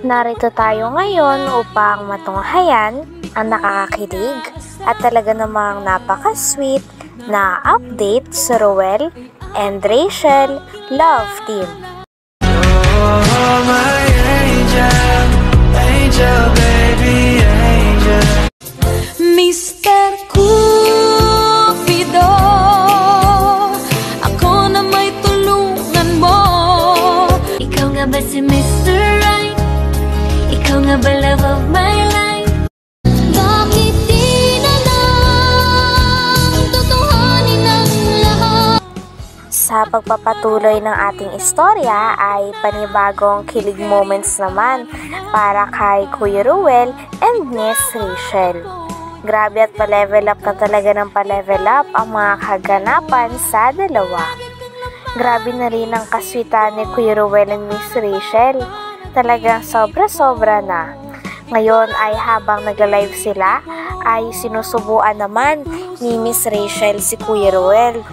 Narito tayo ngayon upang matunghayan ang nakakakilig at talaga namang napaka-sweet na update sa Ruel and Rachel Love Team. Oh, my angel, angel, baby, angel. Mr. Cupido, ako na may tulungan mo. Ikaw nga ba si Mr. Right? Ikaw nga ba love of my life? Bakit di na lang tutuhanin ang lahat? Sa pagpapatuloy ng ating istorya ay panibagong kilig moments naman para kay Kuya Ruel and Miss Rachel. Grabe at pa-level up na talaga ng pa-level up ang mga kaganapan sa dalawa. Grabe na rin ang kaswitan ni Kuya Ruel and Miss Rachel. Talagang sobra-sobra na. Ngayon ay habang nag-live sila ay sinusubuan naman ni Miss Rachel si Kuya Ruel.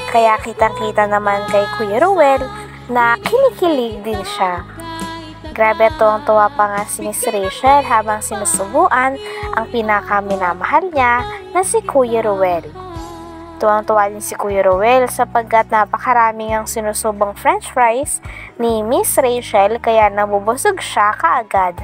Kaya kitang-kita naman kay Kuya Ruel na kinikilig din siya. Grabe at tuwang-tuwa pa nga si Miss Rachel habang sinusubuan ang pinakaminamahal niya na si Kuya Ruel. Tuwang-tuwa din si Kuya Ruel sapagkat napakaraming ang sinusubang french fries ni Miss Rachel kaya nabubusog siya kaagad.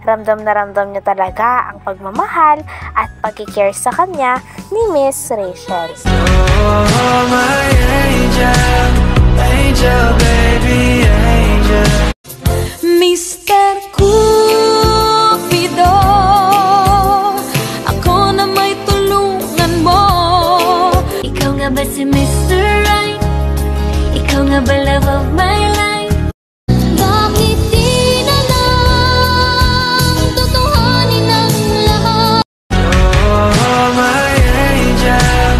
Ramdam na ramdam niya talaga ang pagmamahal at pagkikare sa kanya ni Miss Rachel. Oh, my angel, angel, baby, angel. Mr. Cupido, ako na may tulungan mo. Ikaw nga ba si Mr. Right? Ikaw nga ba love of my life? Bakit di na lang tutuhanin ang lahat? Oh, my angel,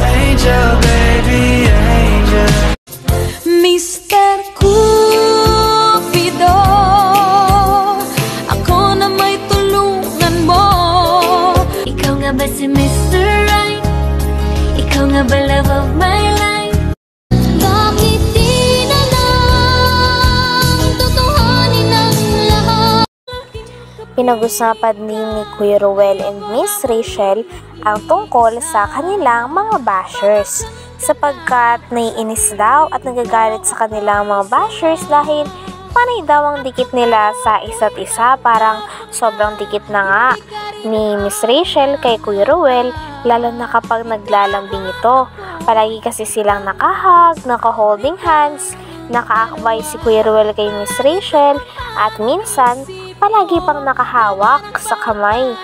angel, baby, angel. Mr. Cupido, ako na may tulungan mo. Ikaw nga ba si Mr. Right? Ikaw nga ba love of my life? Bakit di na lang tutuhanin ang lahat? Pinag-usapan din ni Kuya Ruel and Miss Rachel ang tungkol sa kanilang mga bashers sapagkat naiinis daw at nagagalit sa kanilang mga bashers dahil panay daw ang dikit nila sa isa't isa, parang sobrang dikit na nga ni Miss Rachel kay Kuya Ruel, lalo na kapag naglalambing ito. Palagi kasi silang nakahug, naka-holding hands, nakaakbay si Kuya Ruel kay Miss Rachel at minsan palagi pang nakahawak sa kamay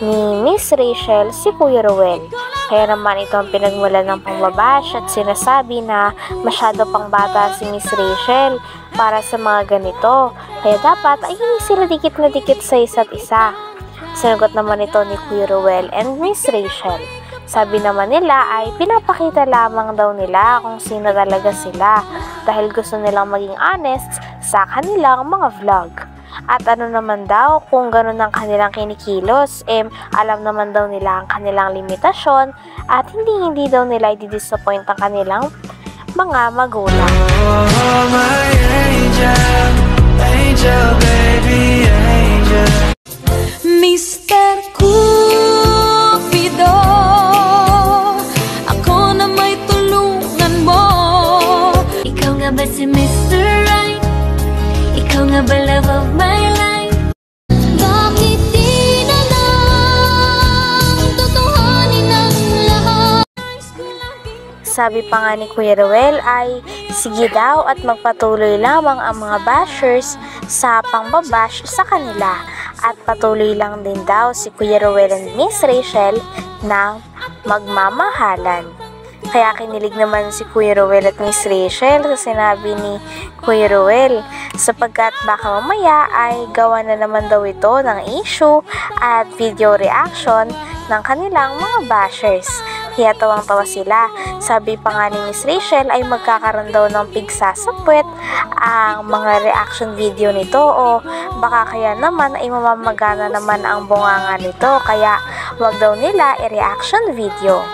ni Miss Rachel si Kuya Ruel. Kaya naman ito ang pinagmulan ng pangbabash at sinasabi na masyado pang bata si Miss Rachel para sa mga ganito. Kaya dapat ay hindi sila dikit na dikit sa isa't isa. Sinagot naman ito ni Kuya Ruel and Miss Rachel. Sabi naman nila ay pinapakita lamang daw nila kung sino talaga sila dahil gusto nilang maging honest sa kanilang mga vlog. At ano naman daw kung gano'n ang kanilang kinikilos, alam naman daw nila ang kanilang limitasyon at hindi daw nila i-disappoint ang kanilang mga magulang. Oh, my angel, angel, baby, angel. Mr. Cupido, ako na may tulungan mo. Ikaw nga ba si Mr. Right? Ikaw nga ba love of my life? Bakit di na lang tutuhanin ang lahat? Sabi pa nga ni Kuya Ruel ay sige daw at magpatuloy lamang ang mga bashers sa pangbabash sa kanila at patuloy lang din daw si Kuya Ruel and Miss Rachel na magmamahalan. Kaya kinilig naman si Kuya Ruel at Miss Rachel sa sinabi ni Kuya Ruel sapagkat baka mamaya ay gawa na naman daw ito ng issue at video reaction ng kanilang mga bashers. Kaya tawang-tawa sila. Sabi pa nga ni Miss Rachel ay magkakaroon daw ng pigsasapwet ang mga reaction video nito o baka kaya naman ay mamamagana naman ang bunganga nito kaya wag daw nila i-reaction video.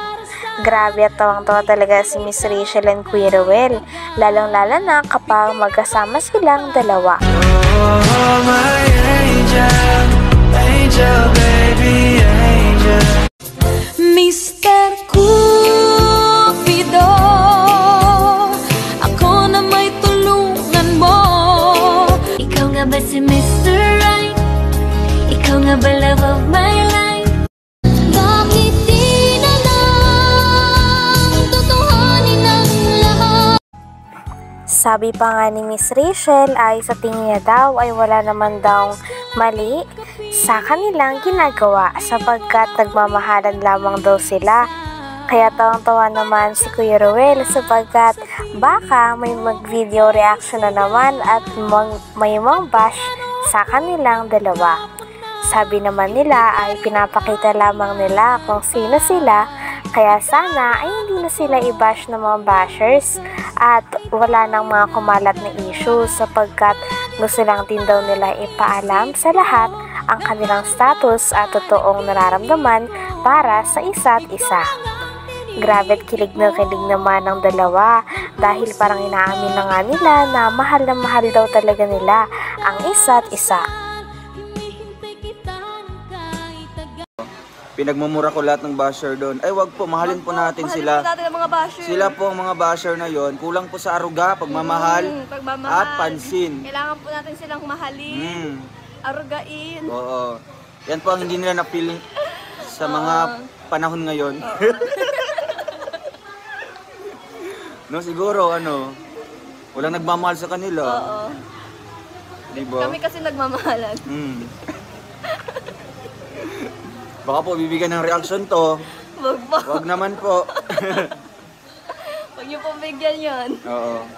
Grabe at tawang-tawa talaga si Miss Rachel and Kuya Ruel, lalong-lalo na kapag magkasama silang dalawa. Oh, my angel, angel, baby, angel. Mr. Cupido, ako na may tulungan mo. Ikaw nga ba si Mr. Right? Ikaw nga ba love of my life? Bakit di na lang tutuhanin ang lahat? Sabi pa nga ni Miss Rachel ay sa tingin niya daw ay wala naman daw mali sa kanilang ginagawa sapagkat nagmamahalan lamang daw sila. Kaya tawang-tawa naman si Kuya Ruel sapagkat baka may mag-video reaction na naman at may bash sa kanilang dalawa. Sabi naman nila ay pinapakita lamang nila kung sino sila, kaya sana ay hindi na sila i-bash ng mga bashers at wala nang mga kumalat na issues sapagkat gusto lang din daw nila ipaalam sa lahat ang kanilang status at totoong nararamdaman para sa isa't isa. Grabe at kilig naman ng dalawa dahil parang inaamin na nga nila na mahal daw talaga nila ang isa't isa. Pinagmumura ko lahat ng basher doon. Ay wag po, mahalin po natin sila. Mahalin po natin ang mga basher. Sila po ang mga basher na yon. Kulang po sa aruga, pagmamahal, Pagmamahal. at pansin. Kailangan po natin silang mahalin, arugain. Oo. Yan po ang hindi nila na-feel sa mga panahon ngayon. No, siguro walang nagmamahal sa kanila. Oo. Diba? Kami kasi nagmamahalan. Baka po bibigyan ng reaction to. Wag po. Wag naman po. Huwag niyo pong bigyan yun. Oo.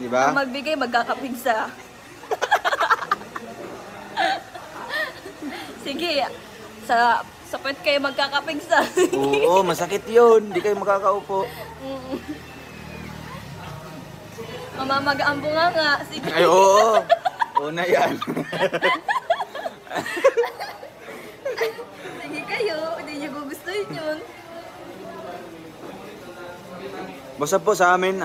Diba? Ang magbigay, magkakapigsa. Sige, sa puwet kayo magkakapigsa. Oo, masakit yun. Hindi kayo makakaupo. Mamamaga ang bunganga. Sige. Ay, oo. Oo na yan. Sige kayo, hindi niyo gugustuhin yun. Basta po sa amin,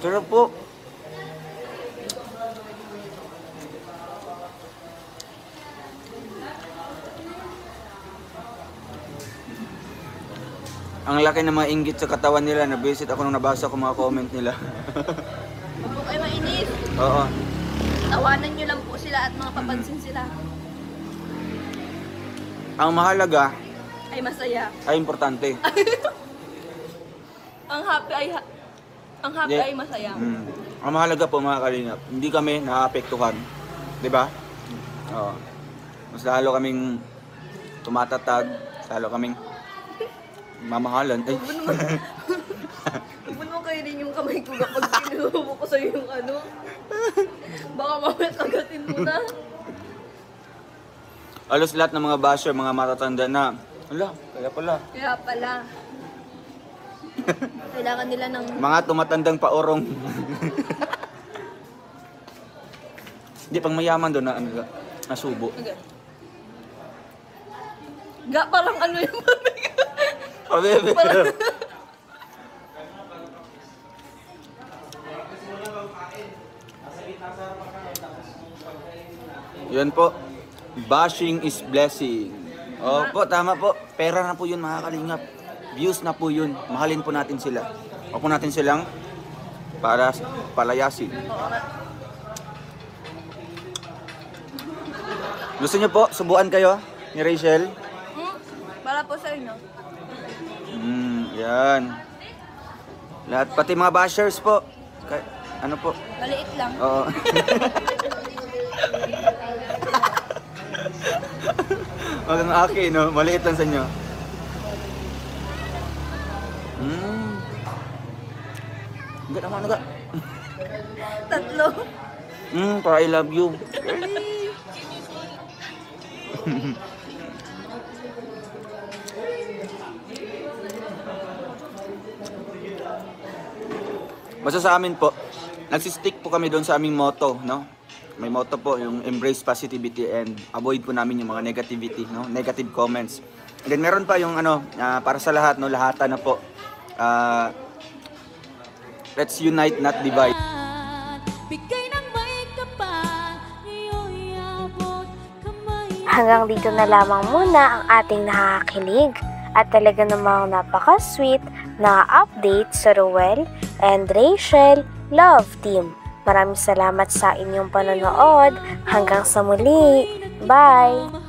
sarap po. Ang laki ng mga inggit sa katawan nila. Nabisit ako nung nabasa ko mga comment nila. Huwag po kayo mainis. Oo. Tawanan niyo lang po sila at mga papansin sila. Ang mahalaga Ay masaya. ay importante. Ang happy Yeah. ay masaya. Ang mahalaga po mga kalingap, hindi kami naapektuhan. Di ba? Oo. Mas lalo kaming tumatatag, lalo kaming mamahalan. Ay. Huwag mo kayo rin yung kamay ko kapag sinubo ko sa'yo yung baka mamaya kagatin mo na. Alos lahat ng mga basher, mga matatanda na, ala, kaya pala. Kaya pala. Kailangan nila ng... Mga tumatandang paorong. Hindi, pang mayaman doon na nasubo. Okay. Parang yung mami ko. Oh, bebe. Yan po. Bashing is blessing. Opo, tama po. Pera na po yun mga kalingap. Views na po yun. Mahalin po natin sila. Huwag po natin silang para palayasin. Gusto niyo po, subuan kayo ni Rachel? Para po sa inyo. Yan. Lahat, pati mga bashers po. Ano po? Maliit lang. Oo. Wag ang akin, no? Maliit lang sa inyo. Enggak naman, enggak. Tatlo. Para I love you. Basta sa amin po, nagsistick po kami doon sa aming motto, no? may motto po, yung embrace positivity and avoid po namin yung mga negativity, no? Negative comments. And then meron pa yung para sa lahat, no? Lahatan na po. Let's unite, not divide. Bigay ng may kapal, iyo'y abot kamay. Hanggang dito na lamang muna ang ating nakakakilig at talaga namang napaka-sweet na update sa Ruel and Rachel Love Team. Maraming salamat sa inyong panonood. Hanggang sa muli. Bye!